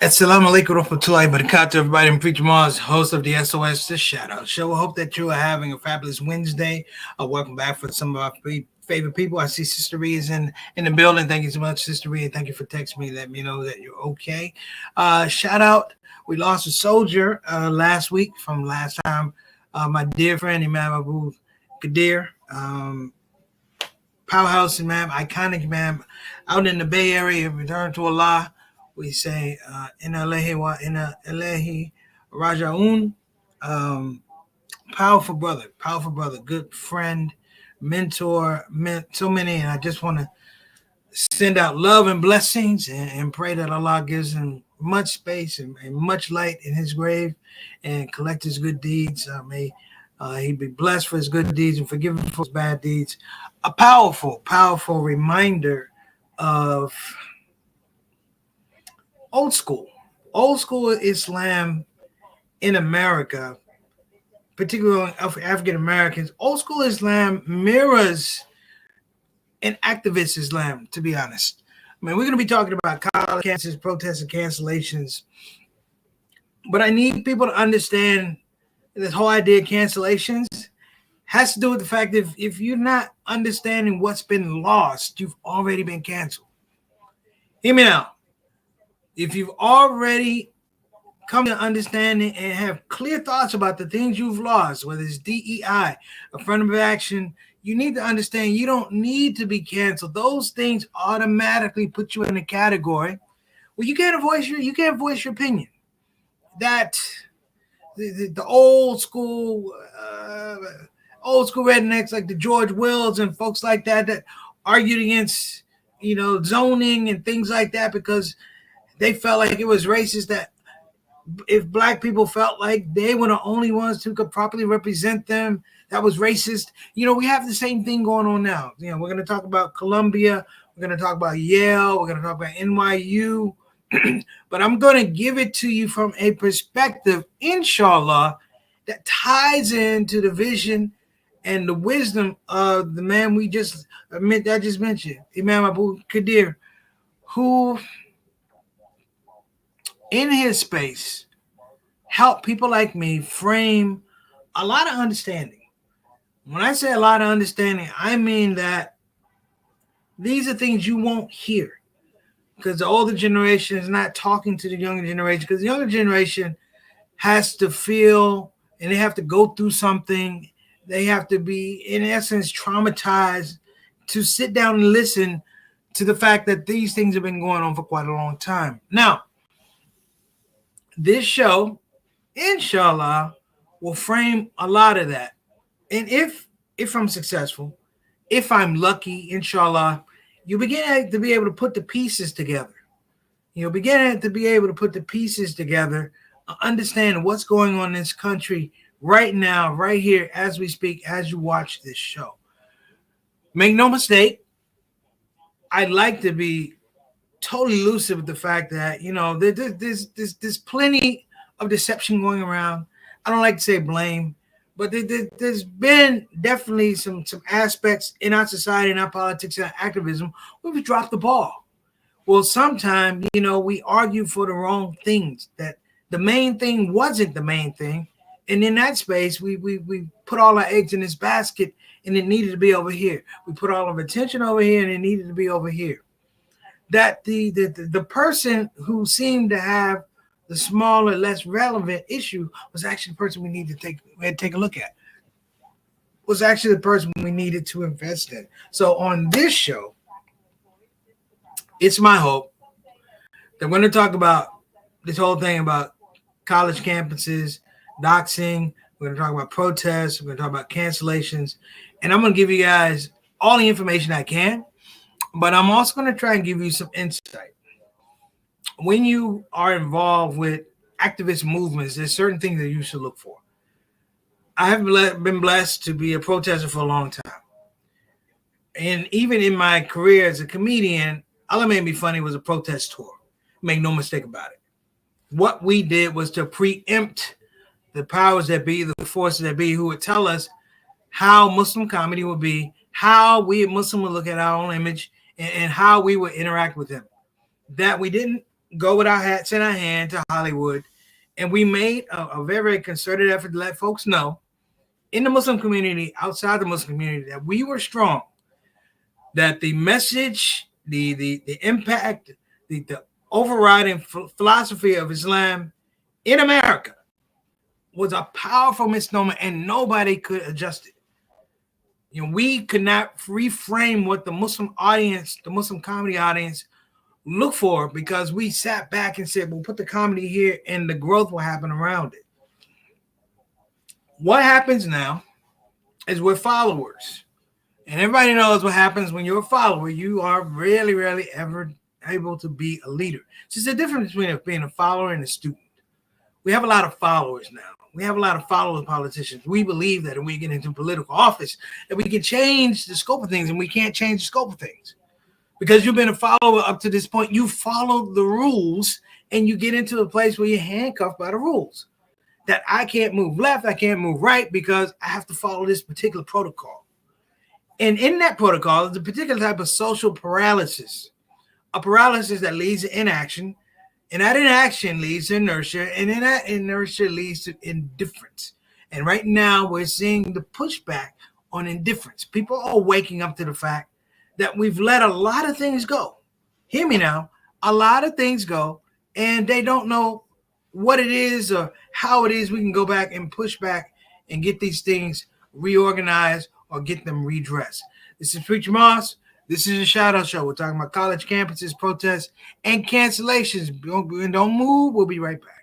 Assalamu alaikum warahmatullahi wabarakatuh, everybody. I'm Preacher Mars, host of the S.O.S. The Shout Out Show. I hope that you are having a fabulous Wednesday. Welcome back for some of our favorite people. I see Sister Rhea is in the building. Thank you so much, Sister Rhea. Thank you for texting me, letting me know that you're okay. Shout out. We lost a soldier last week from last time. My dear friend, Imam Abu Qadir. Powerhouse, Imam, iconic Imam, out in the Bay Area, return to Allah. We say, Inna Ilahi wa Inna Ilahi Rajaun. Powerful brother, good friend, mentor, so many. And I just want to send out love and blessings and pray that Allah gives him much space and much light in his grave and collect his good deeds. May he be blessed for his good deeds and forgiven for his bad deeds. A powerful reminder of old school Islam in America, particularly of African Americans. Old school Islam mirrors an activist Islam, to be honest. I mean, we're going to be talking about college campuses, protests, and cancellations, but I need people to understand this whole idea of cancellations has to do with the fact that if you're not understanding what's been lost, you've already been canceled. Hear me now. If you've already come to understanding and have clear thoughts about the things you've lost, whether it's DEI, affirmative action, you need to understand you don't need to be canceled. Those things automatically put you in a category where you can't voice your opinion. That the old school rednecks like the George Wills and folks like that argued against, zoning and things like that because they felt like it was racist, that if black people felt like they were the only ones who could properly represent them, that was racist. We have the same thing going on now. We're going to talk about Columbia. We're going to talk about Yale. We're going to talk about NYU. But I'm going to give it to you from a perspective, inshallah, that ties into the vision and the wisdom of the man I just mentioned, Imam Abu Qadir, who in his space helped people like me frame a lot of understanding. When I say a lot of understanding, I mean that these are things you won't hear because the older generation is not talking to the younger generation, because the younger generation has to feel and they have to go through something. They have to be, in essence, traumatized to sit down and listen to the fact that these things have been going on for quite a long time. Now, this show, inshallah, will frame a lot of that. And if I'm successful, if I'm lucky, inshallah, you begin to be able to put the pieces together. You'll begin to be able to put the pieces together, understand what's going on in this country right now, right here, as we speak, as you watch this show. Make no mistake, I'd like to be totally lucid with the fact that, there's plenty of deception going around. I don't like to say blame, but there's been definitely some aspects in our society, in our politics, and our activism where we dropped the ball. Well, sometimes, we argue for the wrong things, that the main thing wasn't the main thing. And in that space, we put all our eggs in this basket, and it needed to be over here. We put all of our attention over here, and it needed to be over here. That the person who seemed to have the smaller, less relevant issue was actually the person we needed to take a look at. Was actually the person we needed to invest in. So on this show, it's my hope that we're going to talk about this whole thing about college campuses, doxing. We're going to talk about protests. We're going to talk about cancellations. And I'm going to give you guys all the information I can. But I'm also going to try and give you some insight. When you are involved with activist movements, there's certain things that you should look for. I have been blessed to be a protester for a long time. And even in my career as a comedian, all that made me funny was a protest tour. Make no mistake about it. What we did was to preempt the powers that be, the forces that be, who would tell us how Muslim comedy would be, how we Muslim would look at our own image, and how we would interact with them. That we didn't go with our hats in our hand to Hollywood, and we made a very, very concerted effort to let folks know in the Muslim community, outside the Muslim community, that we were strong, that the message, the impact, the overriding philosophy of Islam in America was a powerful misnomer, and nobody could adjust it. You know, we could not reframe what the Muslim audience, the Muslim comedy audience, look for, because we sat back and said, we'll put the comedy here and the growth will happen around it. What happens now is we're followers. And everybody knows what happens when you're a follower. You are rarely, rarely ever able to be a leader. So it's the difference between being a follower and a student. We have a lot of followers now. We have a lot of followers, politicians. We believe that when we get into political office, that we can change the scope of things, and we can't change the scope of things. Because you've been a follower up to this point, you follow the rules, and you get into a place where you're handcuffed by the rules. That I can't move left, I can't move right, because I have to follow this particular protocol. And in that protocol is a particular type of social paralysis, a paralysis that leads to inaction, and that inaction leads to inertia, and then that inertia leads to indifference. And right now we're seeing the pushback on indifference. People are waking up to the fact that we've let a lot of things go. Hear me now. A lot of things go, and they don't know what it is or how it is we can go back and push back and get these things reorganized or get them redressed. This is Preacher Moss. This is a shout-out show. We're talking about college campuses, protests, and cancellations. Don't move. We'll be right back.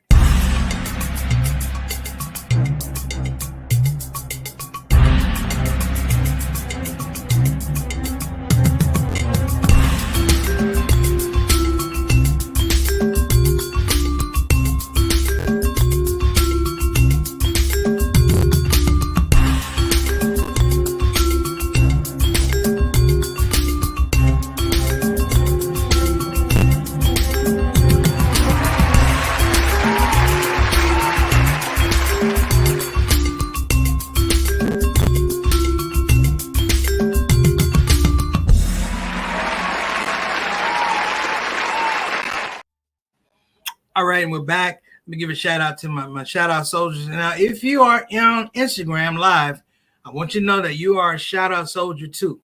All right, and we're back. Let me give a shout out to my shout out soldiers. Now, if you are on Instagram Live, I want you to know that you are a shout out soldier too.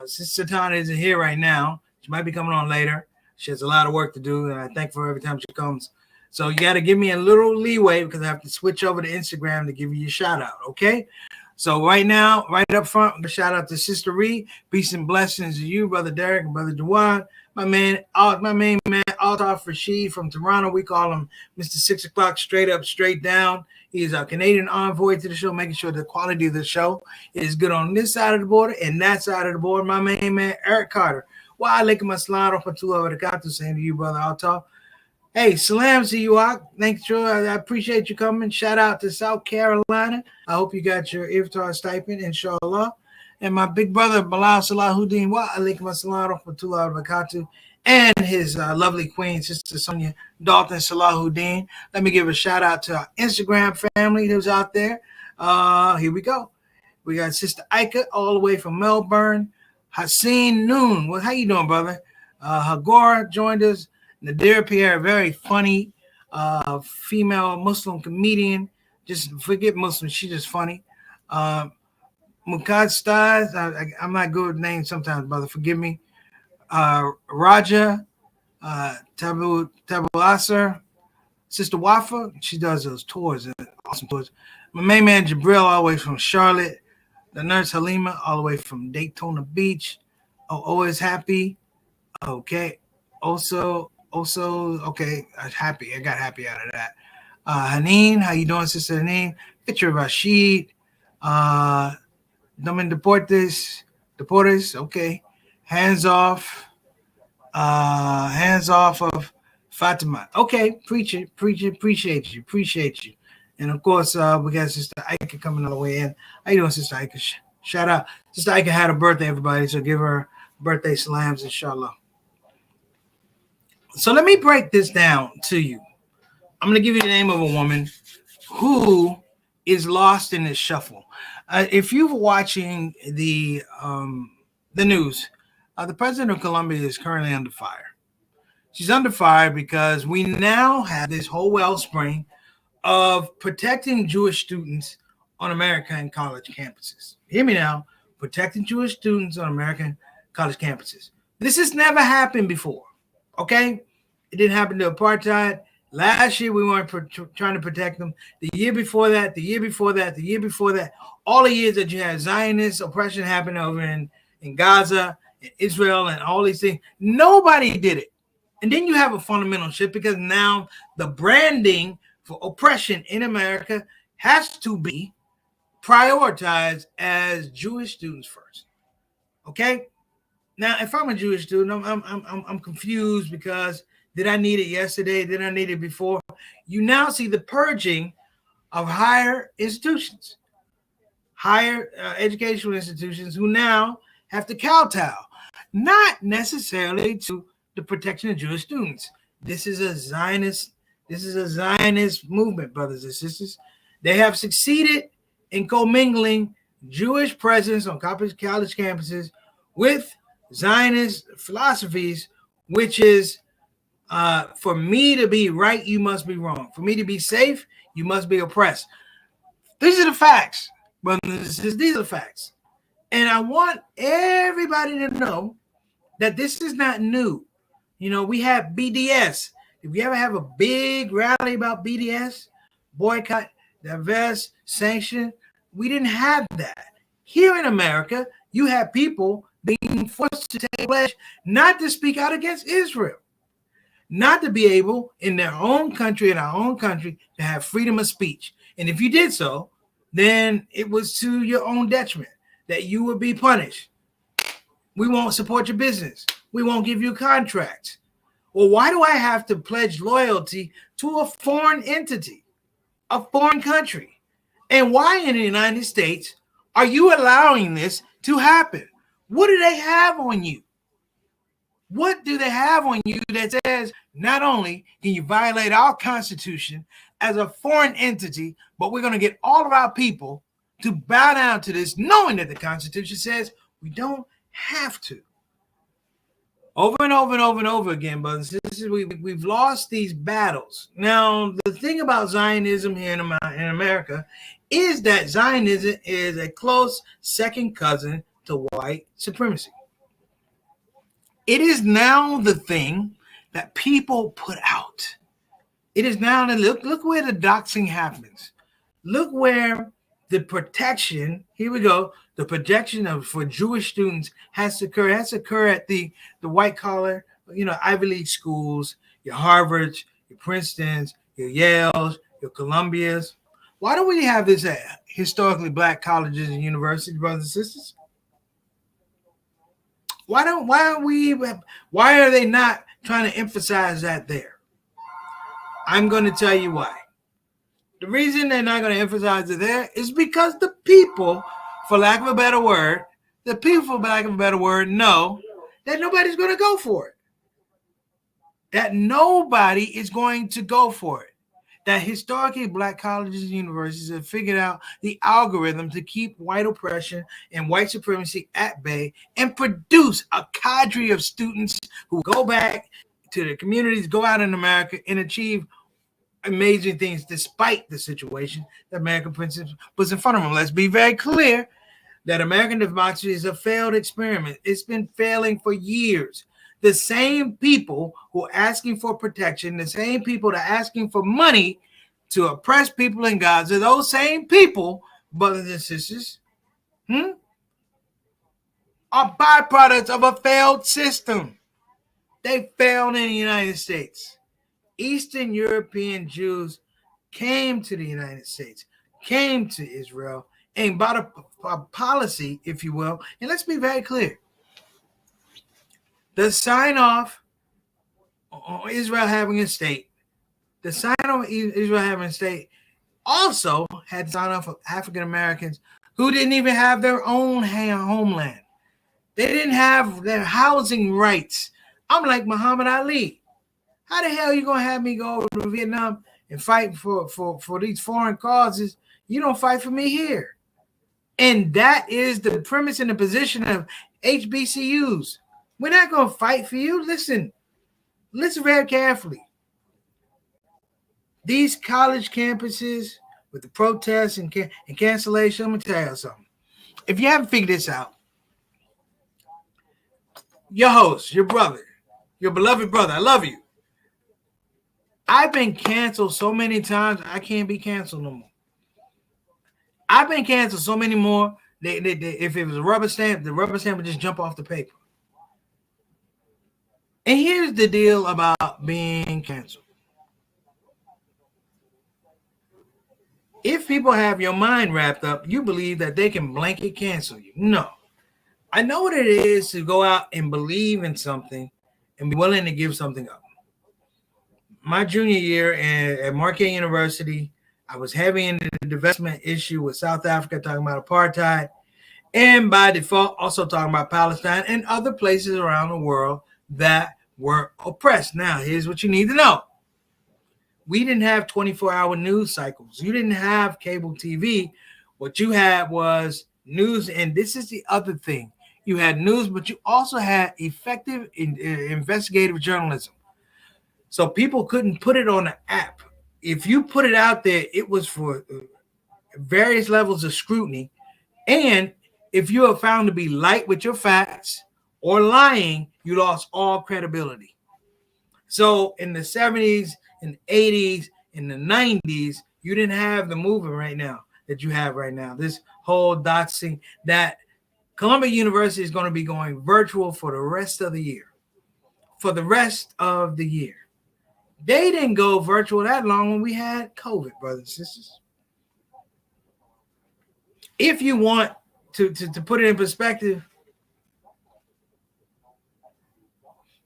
Sister Tana isn't here right now. She might be coming on later. She has a lot of work to do, and I thank her every time she comes. So you got to give me a little leeway, because I have to switch over to Instagram to give you a shout out, okay? So right now, right up front, a shout out to Sister Ree. Peace and blessings to you, Brother Derek and Brother Jawad. My main man, Altaf Rashid from Toronto. We call him Mr. 6 o'clock, straight up, straight down. He is our Canadian envoy to the show, making sure the quality of the show is good on this side of the border and that side of the border. My main man, Eric Carter. Wa alaikum assalam wa rahmatullahi wa barakatuh. Saying to you, Brother Altaf. Hey, salams to you, Ak. Thanks, I appreciate you coming. Shout out to South Carolina. I hope you got your iftar stipend, inshallah. And my big brother, Bilal Salahuddin, wa alaikum assalam wa rahmatullahi wa barakatuh. And his lovely queen, Sister Sonia Dalton Salahuddin. Let me give a shout out to our Instagram family who's out there. Here we go. We got Sister Ika all the way from Melbourne. Haseen Noon. Well, how you doing, brother? Hagora joined us. Nadir Pierre, very funny female Muslim comedian. Just forget Muslim. She's just funny. Mukad Stars. I'm not good with names sometimes, brother. Forgive me. Raja, Tabu Asser, Sister Wafa, she does those tours, awesome tours. My main man Jabril, all the way from Charlotte. The nurse Halima, all the way from Daytona Beach. Oh, always happy. Okay. Also, okay. Happy. I got happy out of that. Haneen, how you doing, Sister Haneen? Picture of Rashid. Domin Deportes, okay. Hands off of Fatima. Okay, preacher, appreciate you. And of course, we got Sister Ika coming all the way in. How you doing, Sister Ika? Shout out. Sister Ika had a birthday, everybody, so give her birthday salams, inshallah. So let me break this down to you. I'm going to give you the name of a woman who is lost in this shuffle. If you're watching the news, the president of Colombia is currently under fire. She's under fire because we now have this whole wellspring of protecting Jewish students on American college campuses. Hear me now. Protecting Jewish students on American college campuses. This has never happened before. Okay? It didn't happen to apartheid. Last year, we weren't trying to protect them. The year before that, the year before that, the year before that, all the years that you had Zionist oppression happen over in Gaza, in Israel, and all these things, nobody did it. And then you have a fundamental shift because now the branding for oppression in America has to be prioritized as Jewish students first. Okay? Now, if I'm a Jewish student, I'm confused because did I need it yesterday? Did I need it before? You now see the purging of higher institutions, higher educational institutions who now have to kowtow, not necessarily to the protection of Jewish students. This is a Zionist movement, brothers and sisters. They have succeeded in commingling Jewish presence on college campuses with Zionist philosophies, which is for me to be right, you must be wrong. For me to be safe, you must be oppressed. These are the facts, brothers and sisters. These are the facts. And I want everybody to know that this is not new. You know, we have BDS. If you ever have a big rally about BDS, boycott, divest, sanction, we didn't have that. Here in America, you have people being forced to take a pledge not to speak out against Israel, not to be able in their own country, to have freedom of speech. And if you did so, then it was to your own detriment that you would be punished. We won't support your business. We won't give you contracts. Well, why do I have to pledge loyalty to a foreign entity, a foreign country? And why in the United States are you allowing this to happen? What do they have on you? What do they have on you that says not only can you violate our Constitution as a foreign entity, but we're going to get all of our people to bow down to this, knowing that the Constitution says we don't have to. Over and over and over and over again, brothers and sisters, we've lost these battles. Now, the thing about Zionism here in America is that Zionism is a close second cousin to white supremacy. It is now the thing that people put out. It is now, look where the doxing happens. Look where the protection, here we go, the protection for Jewish students has to occur at the white collar, Ivy League schools, your Harvards, your Princetons, your Yales, your Columbias. Why don't we have this at historically black colleges and universities, brothers and sisters? Why are they not trying to emphasize that there? I'm going to tell you why. The reason they're not going to emphasize it there is because the people, for lack of a better word, know that nobody's going to go for it. That nobody is going to go for it. That historically black colleges and universities have figured out the algorithm to keep white oppression and white supremacy at bay and produce a cadre of students who go back to their communities, go out in America and achieve amazing things despite the situation that American principles puts in front of them. Let's be very clear that American democracy is a failed experiment. It's been failing for years. The same people who are asking for protection, the same people that are asking for money to oppress people in Gaza, those same people, brothers and sisters, are byproducts of a failed system. They failed in the United States. Eastern European Jews came to the United States, came to Israel, and brought a policy, if you will. And let's be very clear. The sign-off on Israel having a state, also had sign-off of African Americans who didn't even have their own homeland. They didn't have their housing rights. I'm like Muhammad Ali. How the hell are you going to have me go over to Vietnam and fight for these foreign causes? You don't fight for me here. And that is the premise and the position of HBCUs. We're not going to fight for you. Listen, Listen very carefully. These college campuses with the protests and cancellation, I'm going to tell you something. If you haven't figured this out, your host, your brother, your beloved brother, I love you. I've been canceled so many times, I can't be canceled no more. I've been canceled so many more. If it was a rubber stamp, the rubber stamp would just jump off the paper. And here's the deal about being canceled. If people have your mind wrapped up, you believe that they can blanket cancel you. No. I know what it is to go out and believe in something and be willing to give something up. My junior year at Marquette University, I was heavy into the divestment issue with South Africa, talking about apartheid, and by default, also talking about Palestine and other places around the world that were oppressed. Now, here's what you need to know. We didn't have 24-hour news cycles. You didn't have cable TV. What you had was news, and this is the other thing. You had news, but you also had effective investigative journalism. So people couldn't put it on an app. If you put it out there, it was for various levels of scrutiny. And if you are found to be light with your facts or lying, you lost all credibility. So in the 70s, in the 80s, in the 90s, you didn't have the movement right now that you have right now. This whole doxing, that Columbia University is going to be going virtual for the rest of the year. For the rest of the year. They didn't go virtual that long when we had COVID, brothers and sisters. If you want to put it in perspective,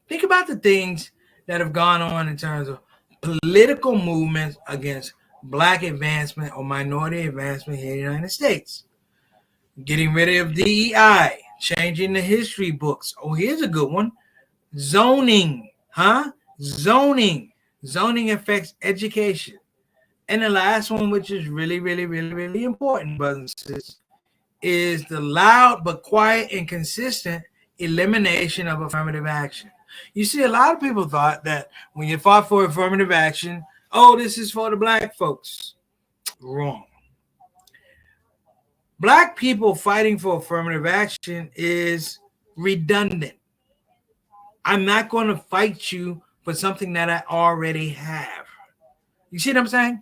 think about the things that have gone on in terms of political movements against black advancement or minority advancement here in the United States. Getting rid of DEI, changing the history books. Oh, here's a good one. Zoning, Zoning. Zoning affects education. And the last one, which is really, really, really, really important, brothers and sisters, is the loud but quiet and consistent elimination of affirmative action. You see, a lot of people thought that when you fought for affirmative action, oh, this is for the black folks. Wrong. Black people fighting for affirmative action is redundant. I'm not going to fight you for something that I already have. You see what I'm saying?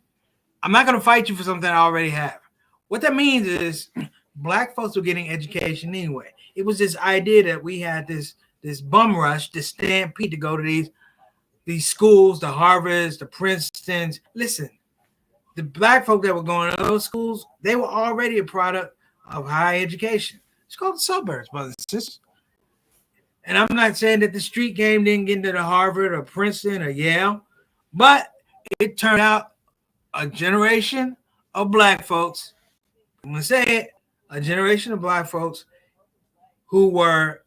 I'm not going to fight you for something I already have. What that means is black folks were getting education anyway. It was this idea that we had this bum rush, this stampede to go to these schools, the Harvards, the Princetons. Listen, the black folk that were going to those schools, they were already a product of high education. It's called the suburbs, brothers and sisters. And I'm not saying that the street game didn't get into the Harvard or Princeton or Yale, but it turned out a generation of black folks, I'm going to say it, a generation of black folks who were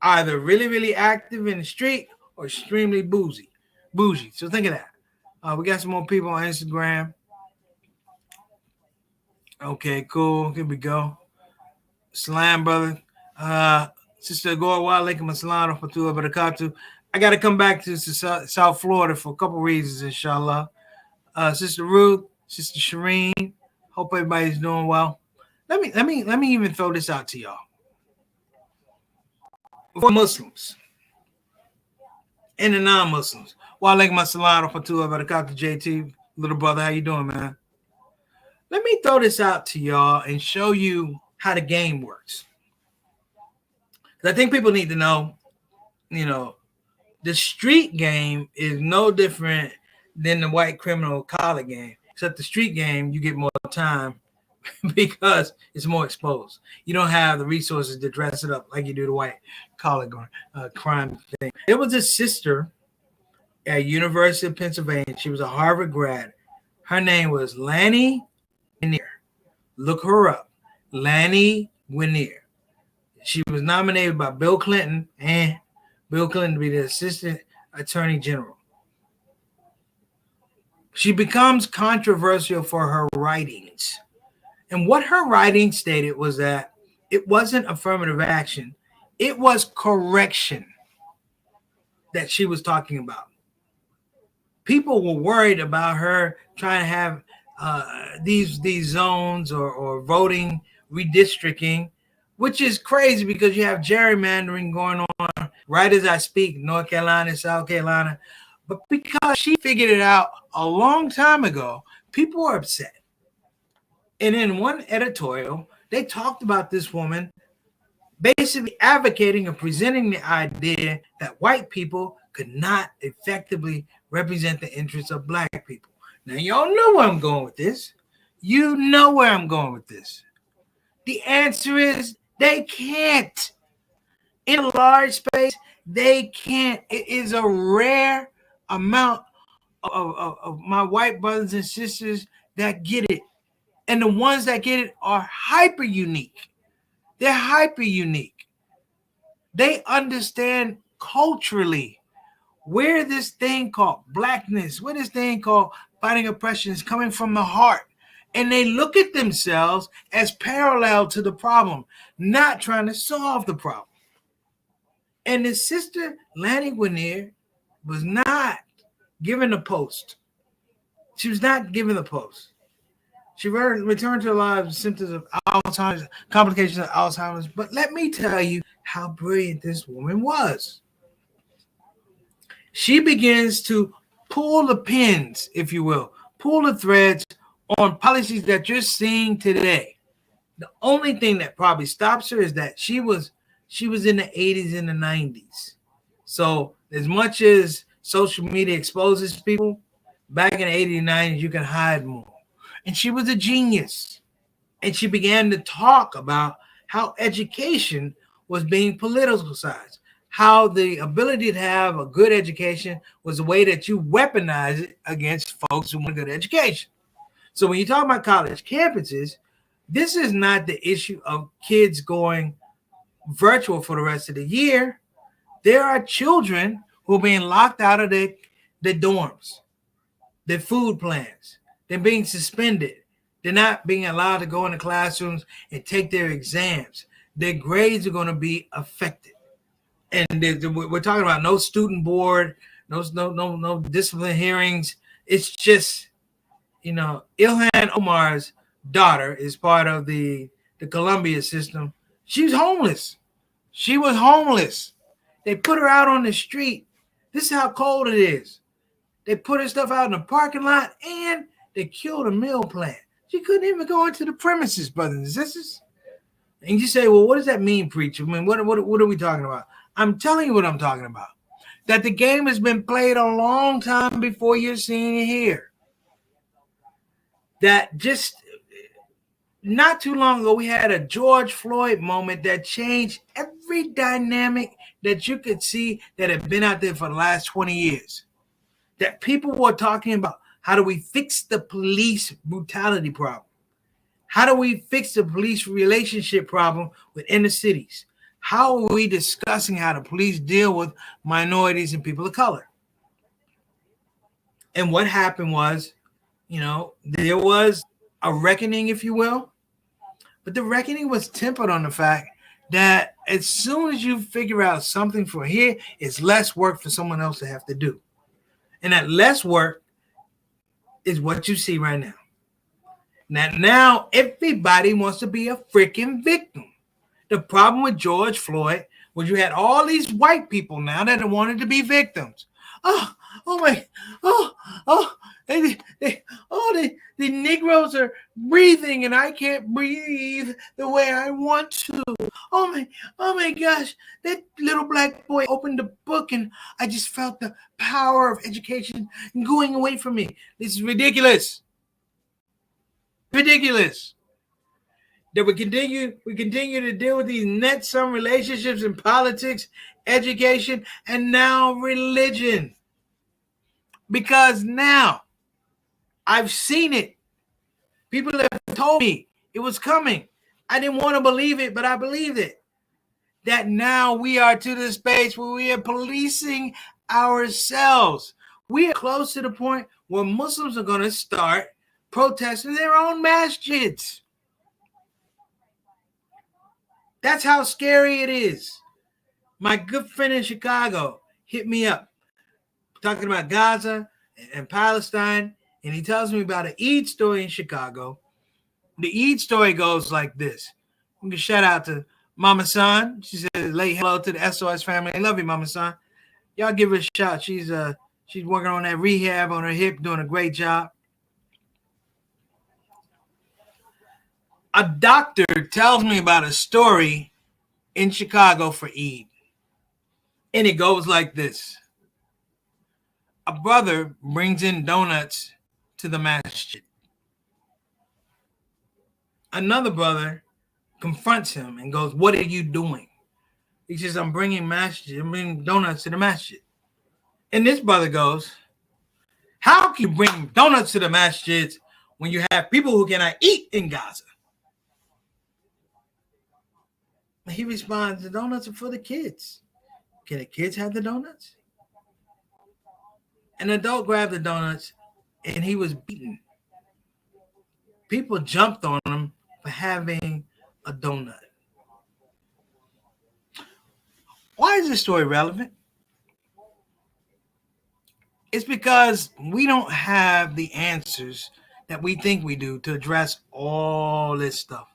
either really, really active in the street or extremely bougie. So think of that. We got some more people on Instagram. Okay, cool. Here we go. Salam, brother. Sister Gorwa, alaikum assalam wa rahmatullahi wa barakatuh. I got to come back to South Florida for a couple reasons, inshallah. Sister Ruth, Sister Shireen, hope everybody's doing well. Let me even throw this out to y'all. For Muslims and the non-Muslims. Wa alaikum assalam wa rahmatullahi wa barakatuh, JT, little brother, how you doing, man? Let me throw this out to y'all and show you how the game works. I think people need to know, the street game is no different than the white criminal collar game. Except the street game, you get more time because it's more exposed. You don't have the resources to dress it up like you do the white collar crime thing. There was a sister at University of Pennsylvania. She was a Harvard grad. Her name was Lanny Guinier. Look her up. Lanny Guinier. She was nominated by Bill Clinton to be the Assistant Attorney General. She becomes controversial for her writings. And what her writing stated was that it wasn't affirmative action. It was correction. that she was talking about. People were worried about her trying to have these zones or voting redistricting, which is crazy because you have gerrymandering going on right as I speak, North Carolina, South Carolina. But because she figured it out a long time ago, people were upset. And in one editorial, they talked about this woman basically advocating and presenting the idea that white people could not effectively represent the interests of black people. Now, y'all know where I'm going with this. You know where I'm going with this. The answer is they can't. In a large space, they can't. It is a rare amount of my white brothers and sisters that get it. And the ones that get it are hyper unique. They're hyper unique. They understand culturally where this thing called blackness, where this thing called fighting oppression is coming from the heart. And they look at themselves as parallel to the problem, not trying to solve the problem. And his sister, Lanny Guinier, was not given a post. She was not given the post. She returned to a lot of symptoms of Alzheimer's, complications of Alzheimer's. But let me tell you how brilliant this woman was. She begins to pull the pins, if you will, pull the threads on policies that you're seeing today. The only thing that probably stops her is that she was in the 80s and the 90s. So as much as social media exposes people, back in the 80s and 90s, you can hide more. And she was a genius. And she began to talk about how education was being politicized, how the ability to have a good education was a way that you weaponize it against folks who want a good education. So when you talk about college campuses, this is not the issue of kids going virtual for the rest of the year. There are children who are being locked out of the dorms, their food plans. They're being suspended. They're not being allowed to go into classrooms and take their exams. Their grades are going to be affected. And we're talking about no student board, no discipline hearings. It's just, Ilhan Omar's daughter is part of the Columbia system. She's homeless. She was homeless. They put her out on the street. This is how cold it is. They put her stuff out in the parking lot and they killed a meal plan. She couldn't even go into the premises, brothers and sisters. And you say, well, what does that mean, preacher? I mean, what are we talking about? I'm telling you what I'm talking about. That the game has been played a long time before you're seeing it here. That just not too long ago, we had a George Floyd moment that changed every dynamic that you could see that had been out there for the last 20 years. That people were talking about, how do we fix the police brutality problem? How do we fix the police relationship problem within the cities? How are we discussing how the police deal with minorities and people of color? And what happened was, there was a reckoning, if you will, but the reckoning was tempered on the fact that as soon as you figure out something for here, it's less work for someone else to have to do. And that less work is what you see right now. Now everybody wants to be a freaking victim. The problem with George Floyd was you had all these white people now that wanted to be victims. The Negroes are breathing and I can't breathe the way I want to. Oh my gosh, that little black boy opened the book and I just felt the power of education going away from me. This is ridiculous. Ridiculous. That we continue to deal with these net sum relationships in politics, education, and now religion. Because now I've seen it. People have told me it was coming. I didn't want to believe it, but I believed it. That now we are to the space where we are policing ourselves. We are close to the point where Muslims are going to start protesting their own masjids. That's how scary it is. My good friend in Chicago, hit me up talking about Gaza and Palestine, and he tells me about an Eid story in Chicago. The Eid story goes like this. I'm gonna shout out to Mama San. She said, "Late hello to the S.O.S family. I love you, Mama San. Y'all give her a shout. She's working on that rehab on her hip, doing a great job." A doctor tells me about a story in Chicago for Eid, and it goes like this. A brother brings in donuts to the masjid. Another brother confronts him and goes, "What are you doing?" He says, I'm bringing donuts to the masjid. And this brother goes, "How can you bring donuts to the masjid when you have people who cannot eat in Gaza?" And he responds, "The donuts are for the kids. Can the kids have the donuts?" An adult grabbed the donuts and he was beaten. People jumped on him for having a donut. Why is this story relevant? It's because we don't have the answers that we think we do to address all this stuff.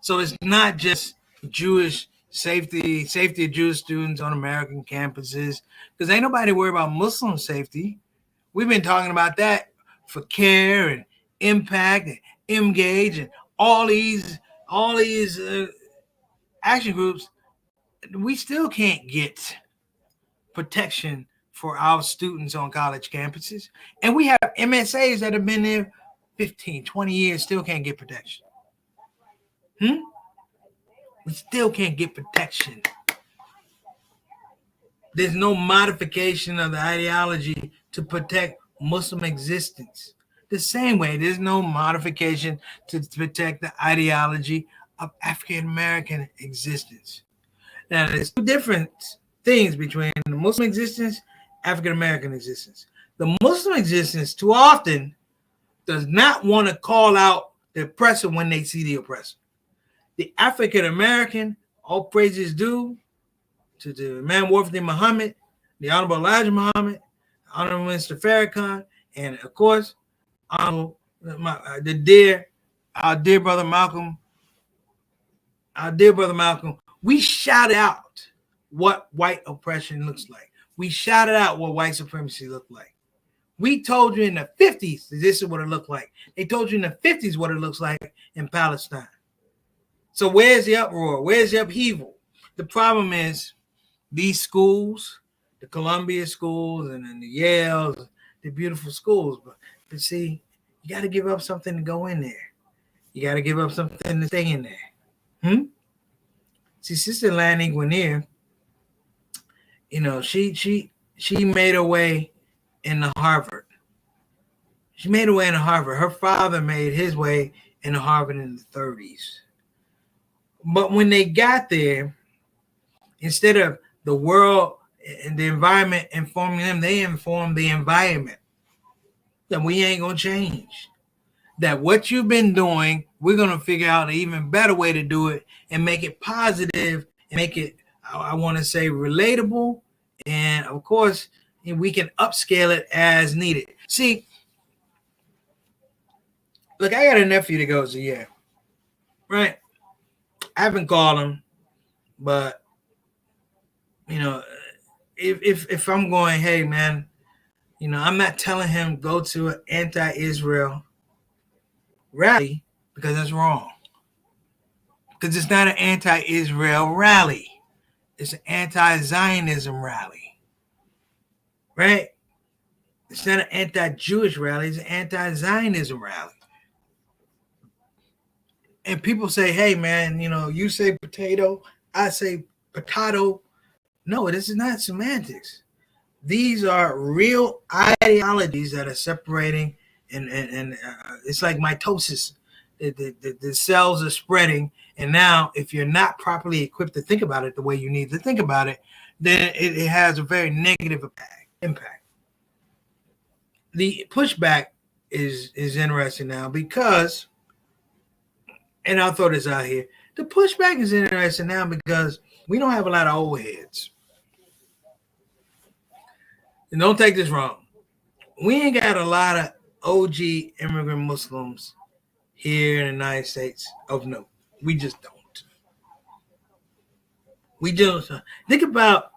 So it's not just Jewish safety of Jewish students on American campuses, because ain't nobody worried about Muslim safety. We've been talking about that for CARE and Impact and Engage and all these action groups. We still can't get protection for our students on college campuses. And we have MSAs that have been there 15, 20 years, still can't get protection. We still can't get protection. There's no modification of the ideology to protect Muslim existence. The same way, there's no modification to protect the ideology of African American existence. Now, there's two different things between the Muslim existence, African American existence. The Muslim existence too often does not want to call out the oppressor when they see the oppressor. The African American, all praises due to the Imam Warfdi Muhammad, the Honorable Elijah Muhammad, Honorable Minister Farrakhan, and of course, our dear brother Malcolm. We shouted out what white oppression looks like. We shouted out what white supremacy looked like. We told you in the 50s this is what it looked like. They told you in the 50s what it looks like in Palestine. So where's the uproar? Where's the upheaval? The problem is these schools, the Columbia schools and then the Yales, the beautiful schools. But see, you got to give up something to go in there. You got to give up something to stay in there. See, Sister Lanny Guinier, she made her way into Harvard. She made her way into Harvard. Her father made his way into Harvard in the 30s. But when they got there, instead of the world and the environment informing them, they informed the environment that we ain't going to change. That what you've been doing, we're going to figure out an even better way to do it and make it positive and make it, I want to say, relatable. And of course, we can upscale it as needed. See, look, I got a nephew that goes to Yale, right? I haven't called him, but if I'm going, hey man, I'm not telling him go to an anti-Israel rally because that's wrong. Because it's not an anti-Israel rally. It's an anti-Zionism rally. Right? It's not an anti-Jewish rally. It's an anti-Zionism rally. And people say, hey, man, you say potato, I say potato. No, this is not semantics. These are real ideologies that are separating, and it's like mitosis. The cells are spreading, and now if you're not properly equipped to think about it the way you need to think about it, then it has a very negative impact. The pushback is interesting now because, and I'll throw this out here, the pushback is interesting now because we don't have a lot of old heads. And don't take this wrong. We ain't got a lot of OG immigrant Muslims here in the United States of note. We just don't. We just think about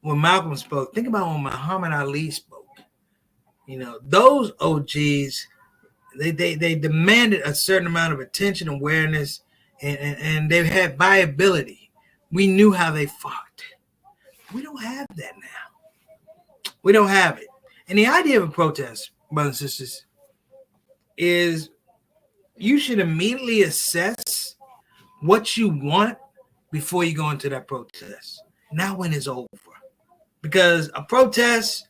when Malcolm spoke. Think about when Muhammad Ali spoke. Those OGs, they demanded a certain amount of attention, awareness, and they had viability. We knew how they fought. We don't have that now. We don't have it. And the idea of a protest, brothers and sisters, is you should immediately assess what you want before you go into that protest, not when it's over. Because a protest,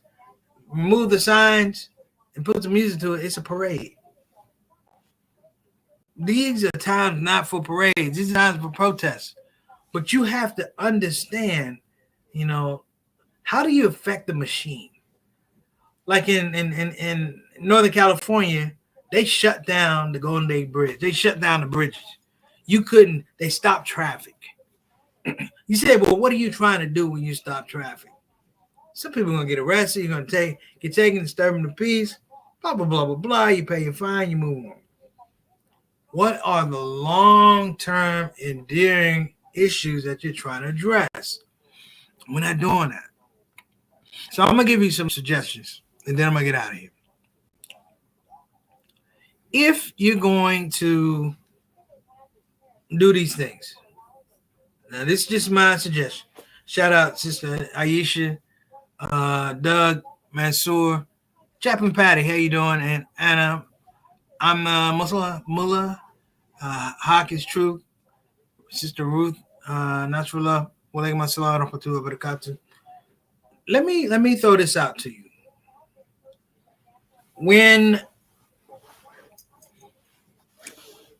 remove the signs and put the music to it, it's a parade. These are times not for parades. These are times for protests. But you have to understand, how do you affect the machine? Like in Northern California, they shut down the Golden Gate Bridge. They shut down the bridges. They stopped traffic. You say, well, what are you trying to do when you stop traffic? Some people are going to get arrested. You're going to get taken, disturbing the peace, blah, blah, blah, blah, blah. You pay your fine, you move on. What are the long-term enduring issues that you're trying to address? We're not doing that. So I'm going to give you some suggestions, and then I'm going to get out of here. If you're going to do these things, now this is just my suggestion. Shout out Sister Aisha, Doug, Mansour, Chaplain Patty, how you doing? And Anna, I'm Mullah, Hawk is Truth, Sister Ruth, Nasrullah, Walaikum Assalam wa rahmatullahi wa barakatuh. Let me throw this out to you. When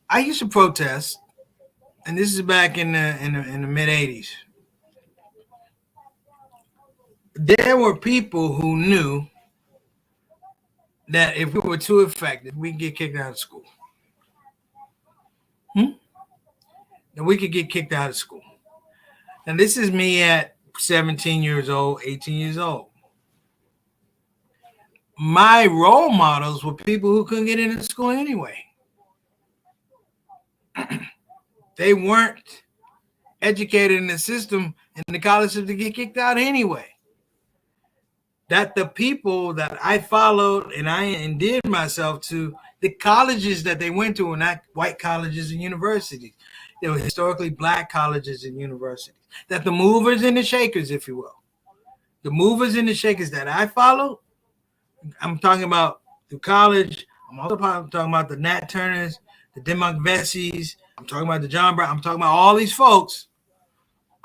I used to protest, and this is back in the mid 80s, there were people who knew that if we were too effective, we could get kicked out of school. And we could get kicked out of school. And this is me at 17 years old, 18 years old. My role models were people who couldn't get into school anyway. They weren't educated in the system in the college to get kicked out anyway. That the people that I followed and I endeared myself to, the colleges that they went to were not white colleges and universities. They were historically black colleges and universities. That the movers and the shakers, if you will, the movers and the shakers that I followed, I'm talking about through college. I'm also talking about the Nat Turners, the Demarc Vessies. I'm talking about the John Brown. I'm talking about all these folks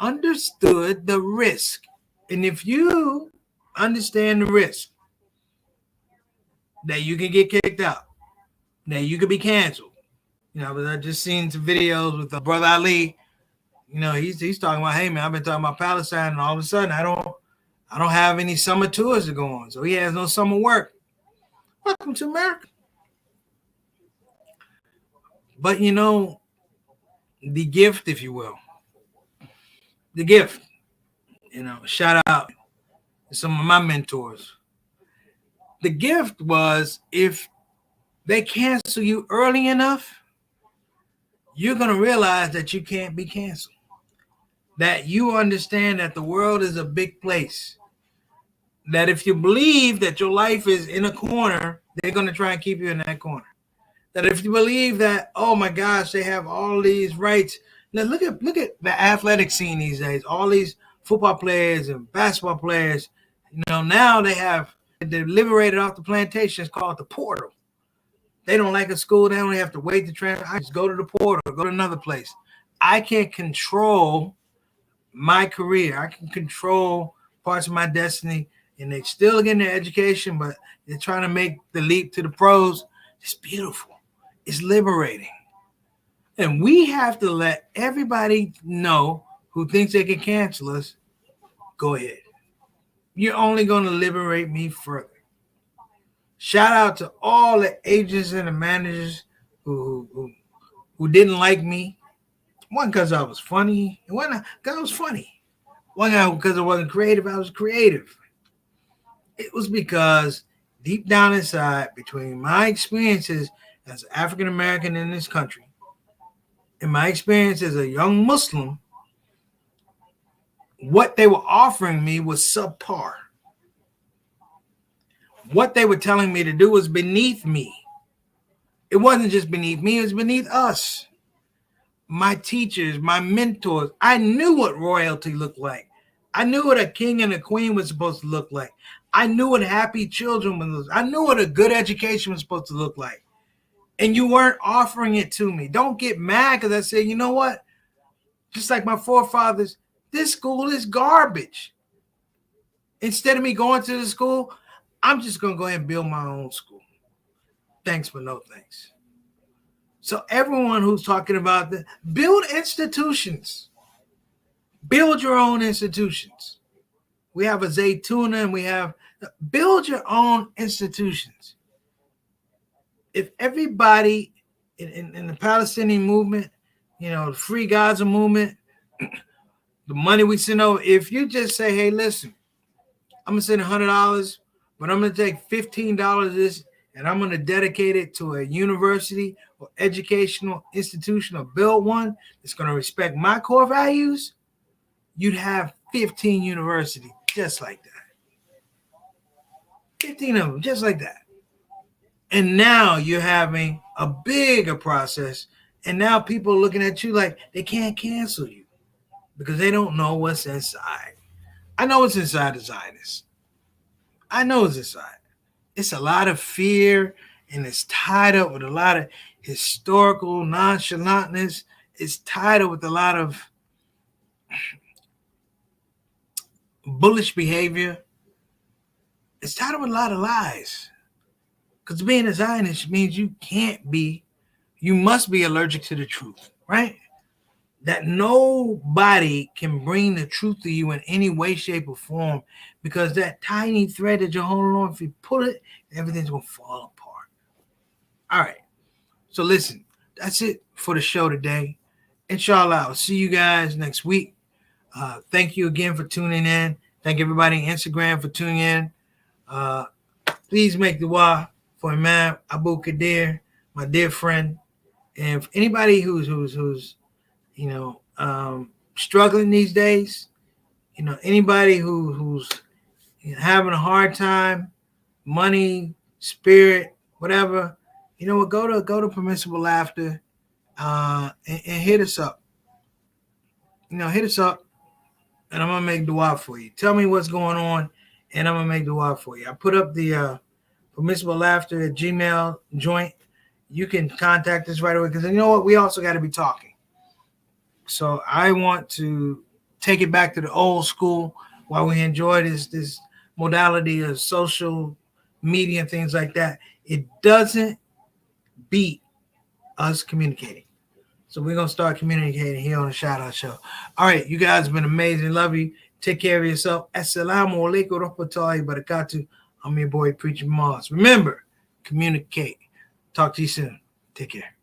understood the risk. And if you understand the risk that you can get kicked out, that you could be canceled. But I just seen some videos with Brother Ali. He's talking about, hey man, I've been talking about Palestine, and all of a sudden I don't have any summer tours to go on, so he has no summer work. Welcome to America. But the gift, if you will, the gift. Shout out to some of my mentors. The gift was, if they cancel you early enough, you're going to realize that you can't be canceled. That you understand that the world is a big place. That if you believe that your life is in a corner, they're going to try and keep you in that corner. That if you believe that, oh my gosh, they have all these rights. Now look at the athletic scene these days. All these football players and basketball players, now they're liberated off the plantation. It's called the portal. They don't like a school. They don't have to wait to transfer. I just go to the portal, go to another place. I can't control my career. I can control parts of my destiny, and they still getting their education, but they're trying to make the leap to the pros. It's beautiful. It's liberating. And we have to let everybody know who thinks they can cancel us, go ahead. You're only going to liberate me further. Shout out to all the agents and the managers who didn't like me. One because I was funny, and one because I was funny. One because I wasn't creative, I was creative. It was because deep down inside, between my experiences as an African American in this country and my experience as a young Muslim, what they were offering me was subpar. What they were telling me to do was beneath me. It wasn't just beneath me, it was beneath us. My teachers, my mentors, I knew what royalty looked like. I knew what a king and a queen was supposed to look like. I knew what happy children was. I knew what a good education was supposed to look like. And you weren't offering it to me. Don't get mad because I said, you know what? Just like my forefathers, this school is garbage. Instead of me going to the school, I'm just going to go ahead and build my own school. Thanks, but no thanks. So everyone who's talking about the build institutions. Build your own institutions. We have a Zaytuna and we have build your own institutions. If everybody in the Palestinian movement, the Free Gaza movement, the money we send over, if you just say, hey, listen, I'm going to send $100, but I'm going to take $15 of this and I'm going to dedicate it to a university or educational institution or build one that's going to respect my core values, you'd have 15 universities just like that. 15 of them just like that. And now you're having a bigger process. And now people are looking at you like they can't cancel you because they don't know what's inside. I know what's inside the Zionists. I know what's inside. It's a lot of fear and it's tied up with a lot of historical nonchalantness. It's tied up with a lot of bullish behavior. It's tied up with a lot of lies. Because being a Zionist means you must be allergic to the truth, right? That nobody can bring the truth to you in any way, shape, or form because that tiny thread that you're holding on, if you pull it, everything's going to fall apart. All right. So listen, that's it for the show today. Inshallah, I'll see you guys next week. Thank you again for tuning in. Thank everybody on Instagram for tuning in. Please make dua for Imam Abu Qadir, my dear friend. And if anybody who's struggling these days, anybody who's having a hard time, money, spirit, whatever, go to Permissible Laughter and hit us up. Hit us up and I'm going to make dua for you. Tell me what's going on and I'm going to make dua for you. I put up the Permissible Laughter at Gmail joint. You can contact us right away because you know what? We also got to be talking. So I want to take it back to the old school while we enjoy this modality of social media and things like that. It doesn't beat us communicating. So we're going to start communicating here on the Shout Out Show. All right, you guys have been amazing. Love you. Take care of yourself. Assalamu alaikum wa rahmatullahi wa barakatuh. I'm your boy, Preacher Moss. Remember, communicate. Talk to you soon. Take care.